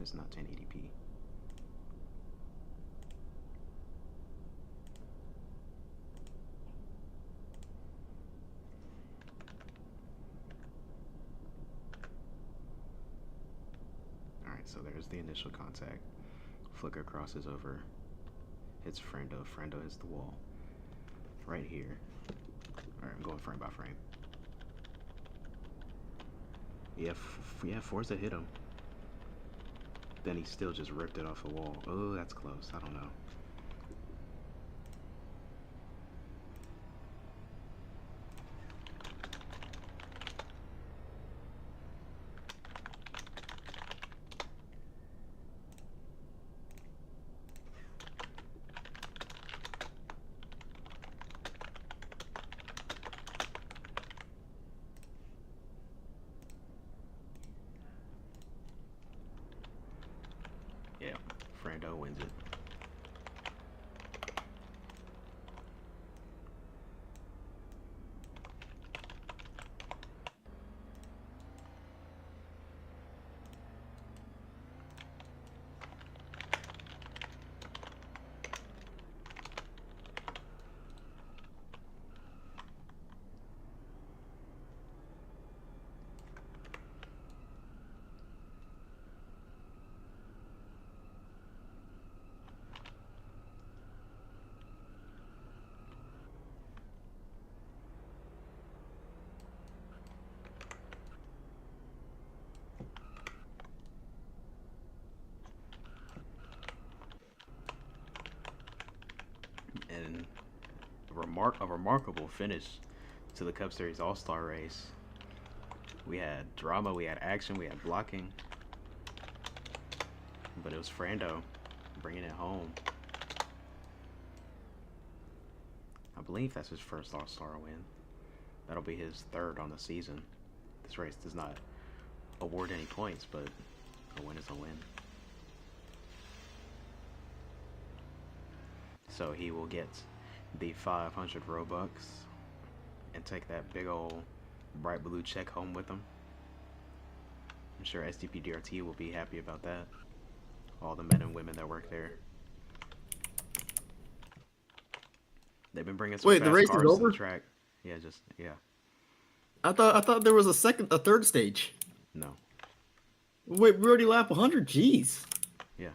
It's not 1080p. So there's the initial contact. Flicker crosses over, hits Frando. Frando hits the wall. Right here. Alright, I'm going frame by frame. Yeah, Forza hit him. Then he still just ripped it off the wall. Oh, that's close. I don't know. Yeah, Frando wins it. And a remarkable finish to the Cup Series All-Star race. We had drama, we had action, we had blocking. but it was Frando bringing it home. I believe that's his first All-Star win. That'll be his third on the season. This race does not award any points, but a win is a win. So he will get the 500 Robux and take that big old bright blue check home with him. I'm sure SDP DRT will be happy about that. All the men and women that work there. They've been bringing some fast cars to the track. Yeah, yeah. I thought there was a third stage. No. Wait, we already lapped 100. Jeez. Yeah.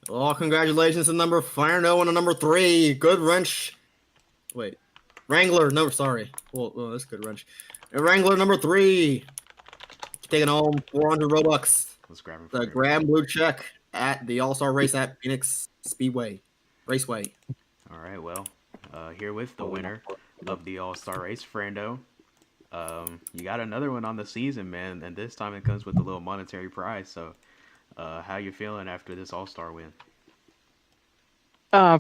Oh, congratulations to number Fire and number 3. Good wrench. Wait, Wrangler. No, sorry. Well, that's good wrench. And Wrangler number 3 taking home 400 Robux. Let's grab him. The grand blue check at the All-Star race at Phoenix Raceway. All right. Well, here with the winner of the All-Star race, Frando. You got another one on the season, man, and this time it comes with a little monetary prize. So, how you feeling after this All-Star win?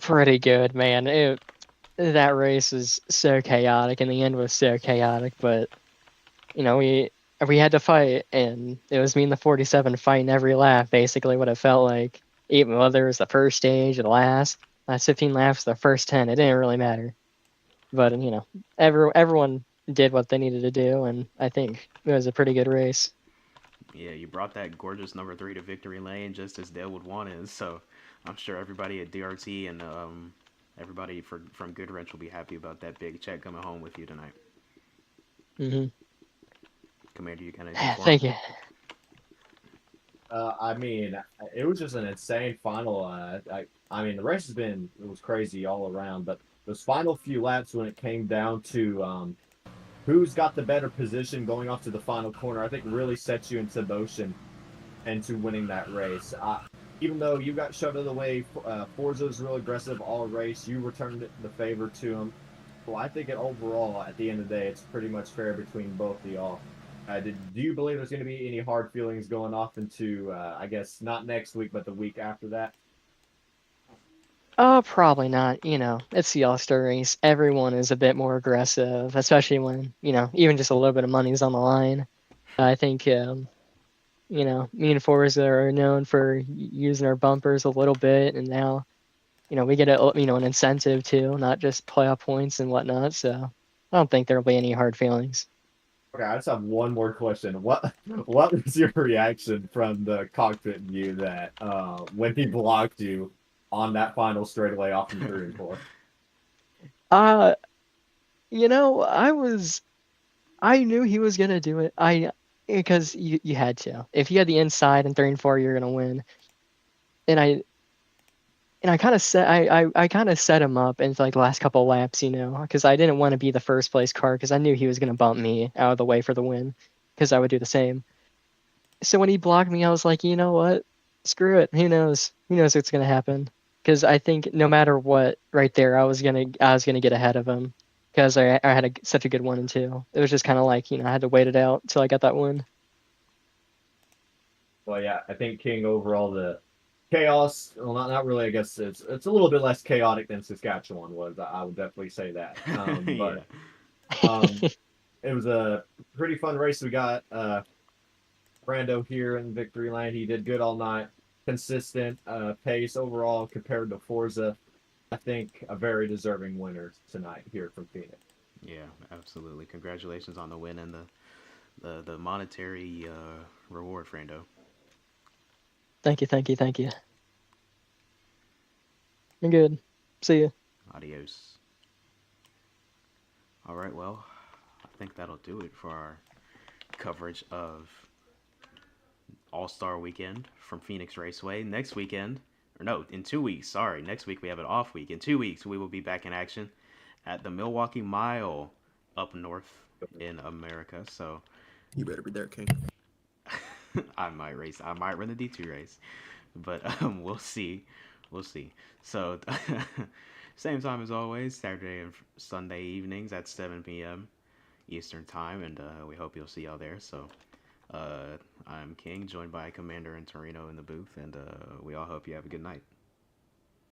Pretty good, man. That race was so chaotic, and the end was so chaotic. But you know, we had to fight, and it was me and the 47 fighting every lap, basically what it felt like. Even whether it was the first stage or the last 15 laps, the first 10, it didn't really matter. But you know, everyone did what they needed to do, and I think it was a pretty good race. Yeah, you brought that gorgeous number 3 to victory lane just as Dale would want it. So I'm sure everybody at DRT and everybody from Good Wrench will be happy about that big check coming home with you tonight. Mm-hmm. Commander, you kind of thank you. I mean, it was just an insane final. I mean, the race it was crazy all around, but those final few laps when it came down to who's got the better position going off to the final corner, I think really sets you into motion into winning that race. Even though you got shoved out of the way, Forza was real aggressive all race. You returned the favor to him. Well, I think overall, at the end of the day, it's pretty much fair between both of y'all. Do you believe there's going to be any hard feelings going off into, I guess, not next week, but the week after that? Probably not. You know, it's the All-Star race. Everyone is a bit more aggressive, especially when, you know, even just a little bit of money's on the line. I think, you know, me and Forza are known for using our bumpers a little bit, and now, you know, we get an incentive too, not just playoff points and whatnot. So I don't think there'll be any hard feelings. Okay, I just have one more question. What was your reaction from the cockpit view that when he blocked you on that final straightaway off from 3 and 4? You know, I knew he was gonna do it. Because you had to. If you had the inside in 3 and 4, you're gonna win. And I kind of set him up into like the last couple of laps, you know, because I didn't want to be the first place car because I knew he was gonna bump me out of the way for the win, because I would do the same. So when he blocked me, I was like, you know what? Screw it. Who knows? Who knows what's gonna happen? Because I think no matter what, right there, I was gonna get ahead of him because I had such a good 1 and 2. It was just kind of like, you know, I had to wait it out until I got that win. Well, yeah, I think King overall the chaos. Well, not really. I guess it's a little bit less chaotic than Saskatchewan was. I would definitely say that. But it was a pretty fun race. We got Brando here in victory lane. He did good all night. Consistent pace overall compared to Forza. I think a very deserving winner tonight here from Phoenix. Yeah, absolutely. Congratulations on the win and the monetary reward, Frando. Thank you. You're good. See ya. Adios. All right, well, I think that'll do it for our coverage of All-Star Weekend from Phoenix Raceway. Next weekend, or no, in 2 weeks, sorry. Next week we have an off week. In 2 weeks, we will be back in action at the Milwaukee Mile up north in America. So you better be there, King. I might race. I might run the D2 race, but we'll see. So same time as always, Saturday and Sunday evenings at 7 p.m. Eastern time, and we hope you'll see y'all there. So I'm King, joined by Commander and Torino in the booth, and we all hope you have a good night.